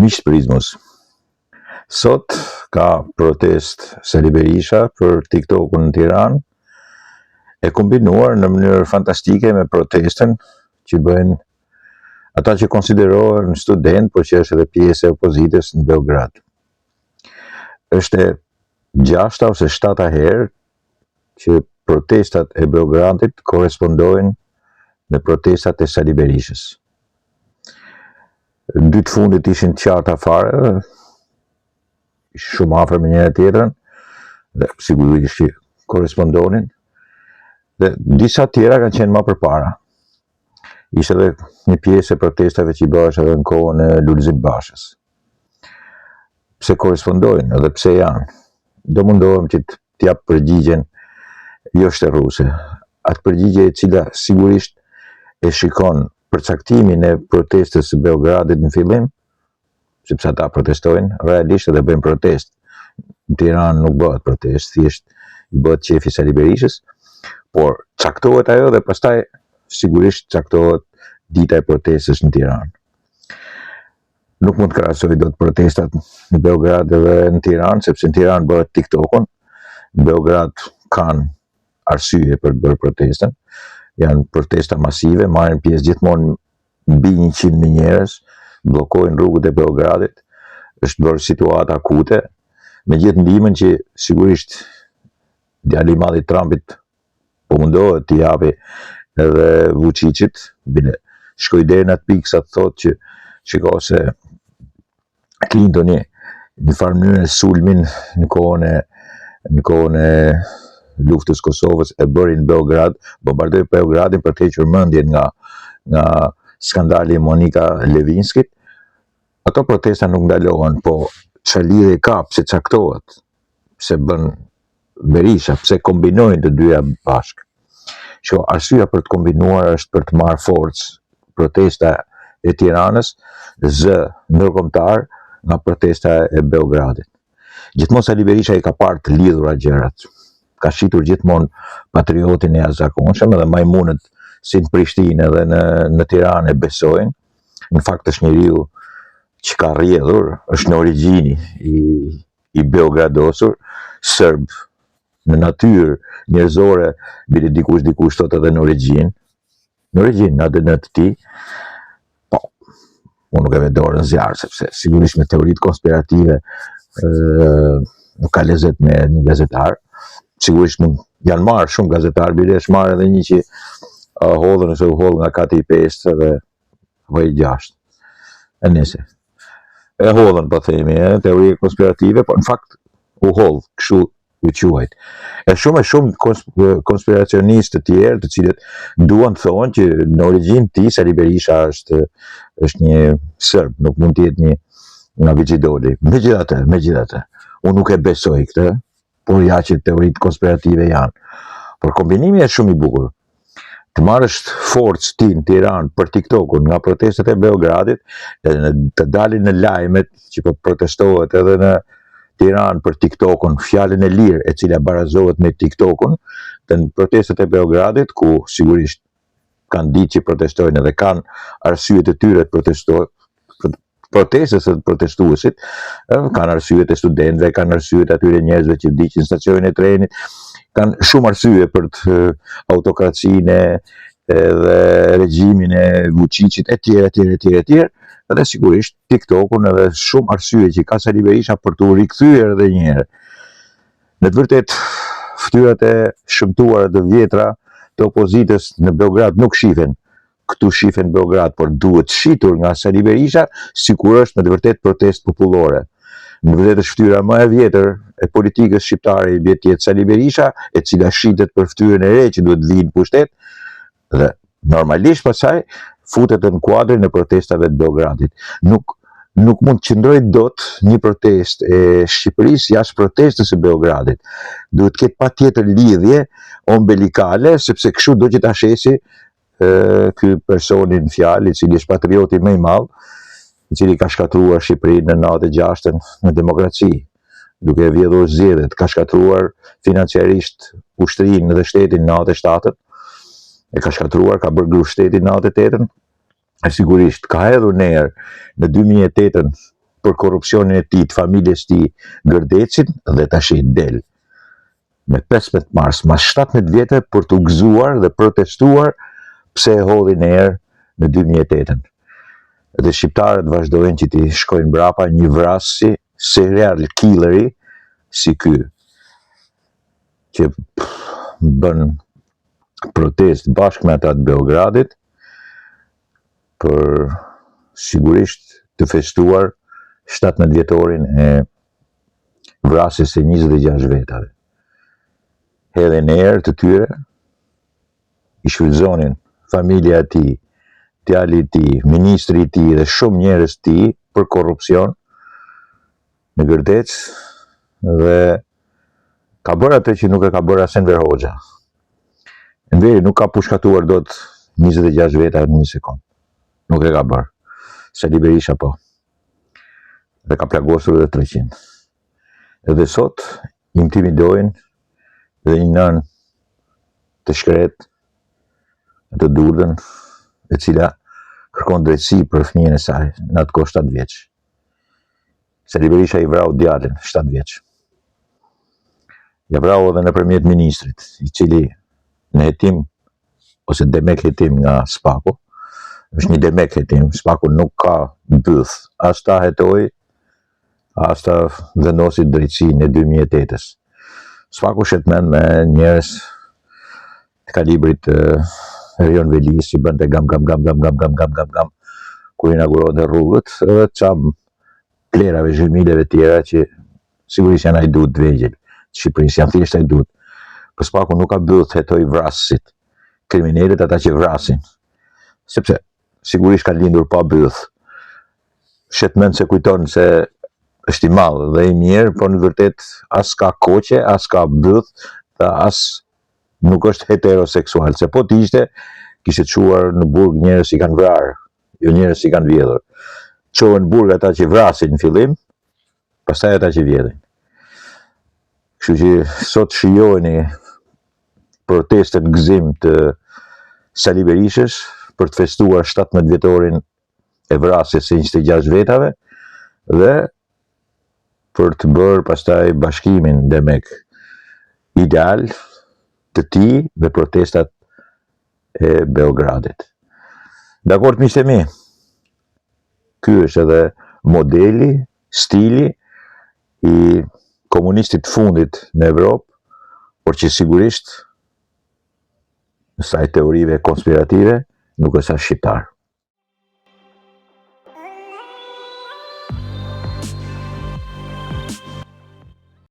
Miqtë Prizmos, sot ka protest Sali Berisha për TikTokun në Tiranë, e kombinuar në mënyrë fantastike me protestën që bëjnë ata që konsiderohen student, por që është edhe pjesë e opozitës në Beograd. Është 6 ose 7 herë që protestat e Beogradit korrespondojnë me protestat e Sali Berishës. Dy të fundit ishin qarta fare, shumë afër me njëra tjetrën, dhe sigurisht që korrespondonin, dhe disa tjera kanë qenë më përpara. Ishte edhe një pjesë e protestave që i bësh edhe në kohën e Lulzim Bashës. Pse korrespondojnë edhe pse janë? Do mundohem që të jap përgjigjen jo shterruese. Atë përgjigje e cila sigurisht e shikon përcaktimin e protestës së Beogradit në fillim, sepse ata protestojnë, realisht edhe bëjnë protest. Në Tiranë nuk bëhet protest, thjesht i bëhet qefi Sali Berishës, por caktohet ajo dhe pastaj sigurisht caktohet dita e protestës në Tiranë. Nuk mund të krahasoj dot protestat në Beograd dhe në Tiranë, sepse në Tiranë bëhet TikTokun, në Beograd kanë arsye për të bërë protestën, janë protesta masive, marrin pjesë gjithmonë mbi 100.000 njerëz, bllokojnë rrugët e Beogradit, është bërë situatë akute, me gjithë ndihmën që sigurisht djali i madh i Trumpit po mundohet t'i japi edhe Vučićit, bile shkoj deri në atë pikë sa të thotë që shiko se Clintoni në farë mënyrë sulmin në kohën e luftës Kosovës e bëri në Beograd, bombardoi Beogradin për të hequr mendjen nga skandali Monika Levinskit. Ato protesta nuk ndalohen, po çfarë lidhje ka, pse caktohet, pse bën Berisha, pse kombinojnë të dyja bashkë. Që arsyeja për të kombinuar është për të marrë forcë protesta e Tiranës zë ndërkombëtar nga protesta e Beogradit. Gjithmonë Sali Berisha i ka parë të lidhura gjërat. Ka shitur gjithmonë patriotin e jashtëzakonshëm, edhe majmunët si në Prishtinë edhe në Tiranë e besojnë. Në fakt është njeriu që ka rrjedhur, është në origjinë i beogradosur, serb, në natyrë njerëzore, bile dikush thot edhe në origjinë, në ADN të tij. Po, unë nuk e ve dorën zjarr, sepse sigurisht me teoritë konspirative nuk ka lezet me një gazetar. Sigurisht janë marrë shumë gazetarë, bile është marrë edhe një që hodhën ose u hodhë nga kati i 5 dhe i 6. E nëse. E hodhën, po themi, teorie konspirative, po në fakt u hodhë, kështu u quajt. E shumë konspiracionistë të tjerë, të cilët duan të thonë që në origjinë ti Sali Berisha është një serb, nuk mund të jetë një nga Vigjidoli. Megjithatë, unë nuk e besoj këtë, por ja që teoritë konspirative janë. Por kombinimi është shumë i bukur. Të marrësh forcë ti në Tiranë për TikTokun nga protestat e Beogradit, edhe të dalin në lajmet që po protestohet edhe në Tiranë për TikTokun, fjalën e lirë e cila barazohet me TikTokun, dhe në protestat e Beogradit, ku sigurisht kanë ditë që protestojnë edhe kanë arsyet e tyre të protestojnë, protestës e protestuesit, kanë arsyet e studentëve, kanë arsyet atyre njerëzve që vdiqin në stacionin e trenit, kanë shumë arsye për të autokracinë dhe regjimin e Vučićit e tjerë, edhe sigurisht TikTokun edhe shumë arsye që ka Sali Berisha për të rikthyer edhe një herë. Në të vërtetë, fytyrat e shëmtuara të vjetra të opozitës në Beograd nuk shihen. Këtu shifen Beograd, por duhet shitur nga Sali Berisha, sikur është në të vërtetë protestë popullore. Në të vërtetë është fytyra më e vjetër e politikës shqiptare i bie të jetë Sali Berisha, e cila shitet për fytyrën e re që duhet vinë pushtet, dhe normalisht pasaj futet në kuadrin e protestave të Beogradit. Nuk mund të qëndrojë dot një protestë e Shqipërisë jashtë protestës së Beogradit. Duhet të ketë patjetër lidhje ombelikale, sepse kështu do që ta shesi ky personin fjalë, i cili është patrioti më i madh, i cili ka shkatruar Shqipërinë në 96-ën në demokraci, duke vjedhur zgjedhjet, ka shkatruar financiarisht ushtrinë dhe shtetin në 97-ën, e ka shkatruar, ka bërë grup shtetin në 98-ën, e sigurisht ka hedhur në erë në 2008-ën për korrupsionin e tij, të familjes tij Gërdecin, dhe tash i del me 15 mars, mas 17 vjetë për të gëzuar dhe protestuar pse e hodhin erë në 2008. Dhe shqiptarët vazhdojnë që t'i shkojnë mbrapa një vrasësi, serial killeri si ky, që bën protest bashkë me ata të Beogradit për sigurisht të festuar 17 vjetorin e vrasjes së 26 vetave. Hedhin erë të tyre, i shfrytëzonin familja e tij, djali i tij, ministri i tij dhe shumë njerëz të tij për korrupsion në Gërdec, dhe ka bërë atë që nuk e ka bërë as Enver Hoxha. Enveri nuk ka pushkatuar dot 26 veta në një sekond. Nuk e ka bërë. Sali Berisha po. Dhe ka plagosur edhe 300. Edhe sot intimidojnë dhe një nën të shkret, të durdhën, e cila kërkon drejtësi për fëmijën e saj, në atë kohë 7 vjeç. Sali Berisha i vrau djalin 7 vjeç. Ja vrau edhe nëpërmjet ministrit, i cili në hetim, ose demek hetim nga Spaku, është një demek hetim, Spaku nuk ka byth, as ta hetoj, as ta vendosi drejtësinë e 2008-s. Spaku shetmen me njerëz të kalibrit Erion Velis, që bënte gam, kur inaugurohen rrugët, edhe çam plerave, zhymileve tjera që sigurisht janë ajdut të vegjël, Shqipërisë janë thjesht ajdut. Për Spaku nuk ka byth hetoj vrasësit, kriminalet ata që vrasin, sepse sigurisht kanë lindur pa byth. Shetmen se kujton se është i madh dhe i mirë, por në vërtet as ka koqe, as ka byth, dhe as nuk është heteroseksual, se po t'ishte, kishte çuar në burg njerëz që kanë vrarë, jo njerëz që kanë vjedhur. Çohen në burg ata që vrasin në fillim, pastaj ata që vjedhin. Kështu që sot shijojeni protestën gëzim të Sali Berishës për të festuar 17 vjetorin e vrasjes së 26 vetave dhe për të bërë pastaj bashkimin demek ideal të tij dhe protestat e Beogradit. Dakord, miqtë e mi, ky është edhe modeli, stili i komunistit fundit në Evropë, por që sigurisht në saj teorive konspirative nuk është as shqiptar.